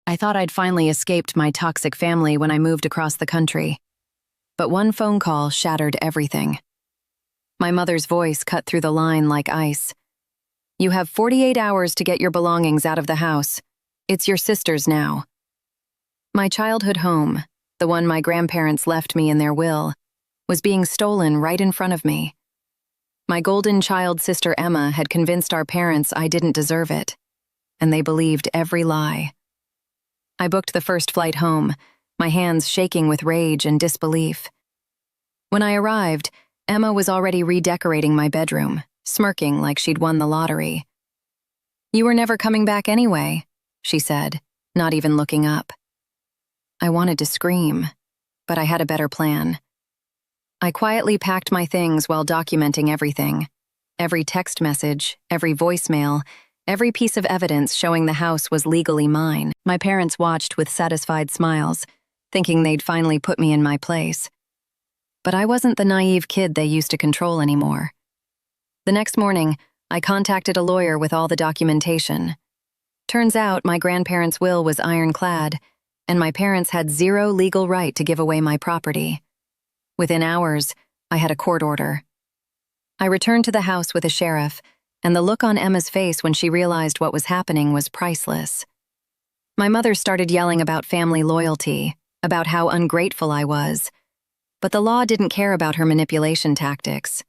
I thought I'd finally escaped my toxic family when I moved across the country. But one phone call shattered everything. My mother's voice cut through the line like ice. "You have 48 hours to get your belongings out of the house. It's your sister's now." My childhood home, the one my grandparents left me in their will, was being stolen right in front of me. My golden child sister Emma had convinced our parents I didn't deserve it, and they believed every lie. I booked the first flight home, my hands shaking with rage and disbelief. When I arrived, Emma was already redecorating my bedroom, smirking like she'd won the lottery. "You were never coming back anyway," she said, not even looking up. I wanted to scream, but I had a better plan. I quietly packed my things while documenting everything. Every text message, every voicemail, every piece of evidence showing the house was legally mine. My parents watched with satisfied smiles, thinking they'd finally put me in my place. But I wasn't the naive kid they used to control anymore. The next morning, I contacted a lawyer with all the documentation. Turns out my grandparents' will was ironclad, and my parents had zero legal right to give away my property. Within hours, I had a court order. I returned to the house with a sheriff, and the look on Emma's face when she realized what was happening was priceless. My mother started yelling about family loyalty, about how ungrateful I was, but the law didn't care about her manipulation tactics.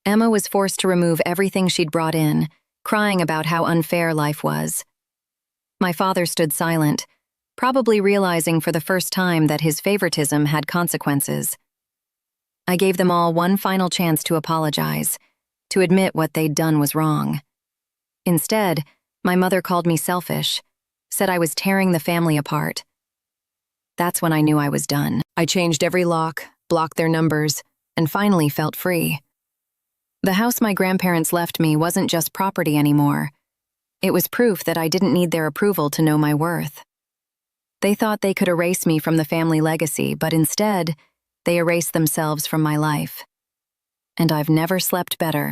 Emma was forced to remove everything she'd brought in, crying about how unfair life was. My father stood silent, probably realizing for the first time that his favoritism had consequences. I gave them all one final chance to apologize, to admit what they'd done was wrong. Instead, my mother called me selfish, said I was tearing the family apart. That's when I knew I was done. I changed every lock, blocked their numbers, and finally felt free. The house my grandparents left me wasn't just property anymore. It was proof that I didn't need their approval to know my worth. They thought they could erase me from the family legacy, but instead, they erased themselves from my life. And I've never slept better.